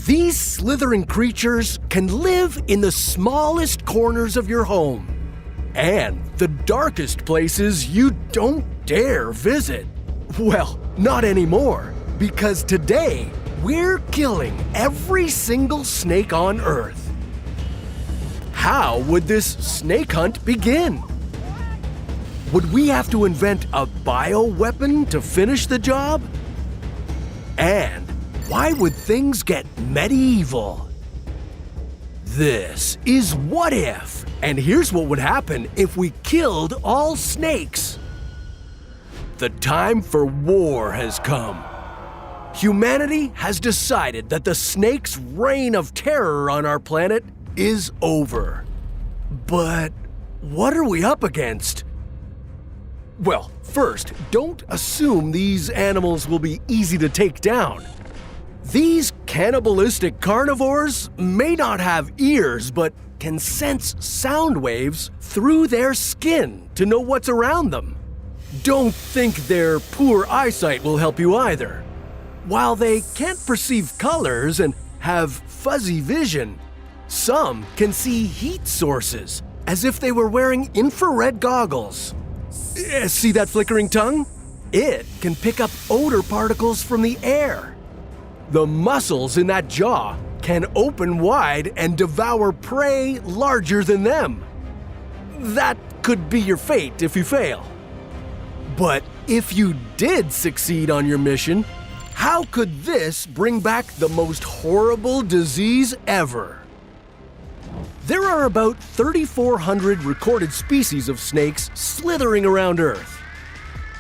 These slithering creatures can live in the smallest corners of your home and the darkest places you don't dare visit. Well, not anymore, because today we're killing every single snake on Earth. How would this snake hunt begin? Would we have to invent a bioweapon to finish the job? And why would things get medieval? This is What If, and here's what would happen if we killed all snakes. The time for war has come. Humanity has decided that the snake's reign of terror on our planet is over. But what are we up against? Well, first, don't assume these animals will be easy to take down. These cannibalistic carnivores may not have ears, but can sense sound waves through their skin to know what's around them. Don't think their poor eyesight will help you either. While they can't perceive colors and have fuzzy vision, some can see heat sources as if they were wearing infrared goggles. See that flickering tongue? It can pick up odor particles from the air. The muscles in that jaw can open wide and devour prey larger than them. That could be your fate if you fail. But if you did succeed on your mission, how could this bring back the most horrible disease ever? There are about 3,400 recorded species of snakes slithering around Earth.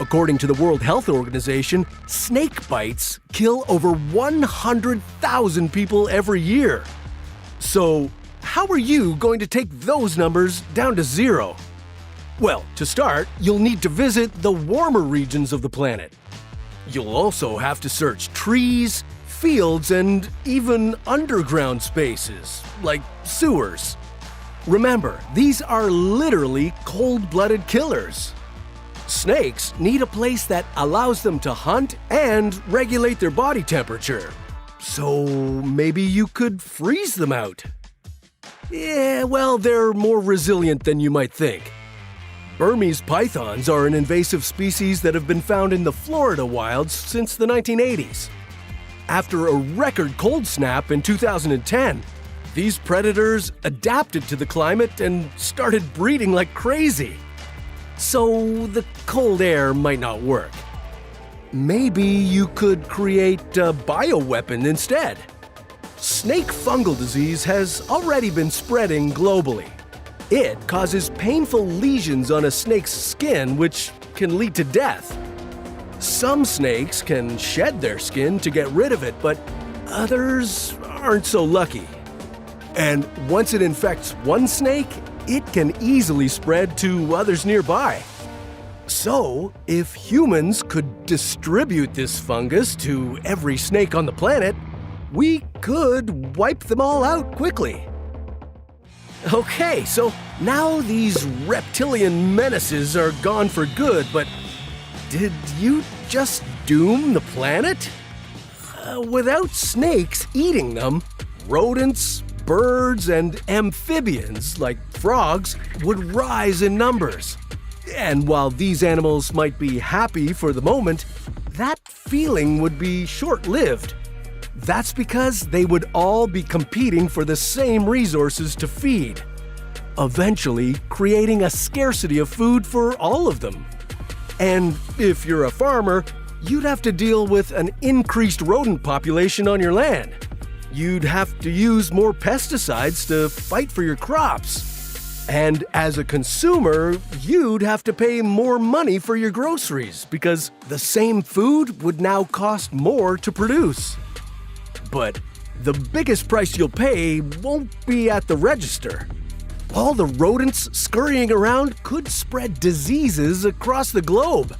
According to the World Health Organization, snake bites kill over 100,000 people every year. So, how are you going to take those numbers down to zero? Well, to start, you'll need to visit the warmer regions of the planet. You'll also have to search trees, fields, and even underground spaces, like sewers. Remember, these are literally cold-blooded killers. Snakes need a place that allows them to hunt and regulate their body temperature. So maybe you could freeze them out. Yeah, well, they're more resilient than you might think. Burmese pythons are an invasive species that have been found in the Florida wilds since the 1980s. After a record cold snap in 2010, these predators adapted to the climate and started breeding like crazy. So the cold air might not work. Maybe you could create a bioweapon instead. Snake fungal disease has already been spreading globally. It causes painful lesions on a snake's skin, which can lead to death. Some snakes can shed their skin to get rid of it, but others aren't so lucky. And once it infects one snake, it can easily spread to others nearby. So, if humans could distribute this fungus to every snake on the planet, we could wipe them all out quickly. Okay, so now these reptilian menaces are gone for good, but did you just doom the planet? Without snakes eating them, rodents, birds, and amphibians like frogs would rise in numbers. And while these animals might be happy for the moment, that feeling would be short-lived. That's because they would all be competing for the same resources to feed, eventually creating a scarcity of food for all of them. And if you're a farmer, you'd have to deal with an increased rodent population on your land. You'd have to use more pesticides to fight for your crops. And as a consumer, you'd have to pay more money for your groceries because the same food would now cost more to produce. But the biggest price you'll pay won't be at the register. All the rodents scurrying around could spread diseases across the globe.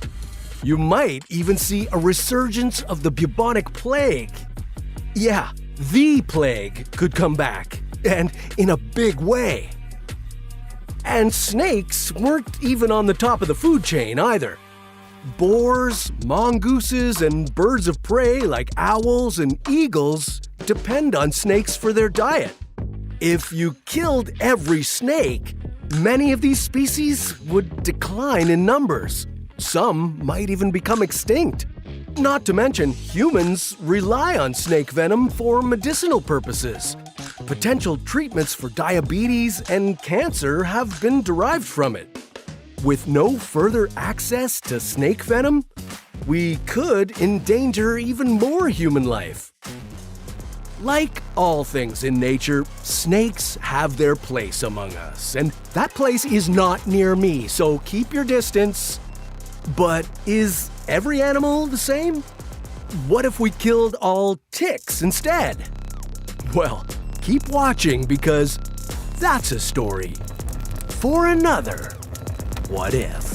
You might even see a resurgence of the bubonic plague. Yeah, the plague could come back, and in a big way. And snakes weren't even on the top of the food chain either. Boars, mongooses, and birds of prey like owls and eagles depend on snakes for their diet. If you killed every snake, many of these species would decline in numbers. Some might even become extinct. Not to mention, humans rely on snake venom for medicinal purposes. Potential treatments for diabetes and cancer have been derived from it. With no further access to snake venom, we could endanger even more human life. Like all things in nature, snakes have their place among us, and that place is not near me, so keep your distance. But is every animal the same? What if we killed all ticks instead? Well, keep watching because that's a story for another What If.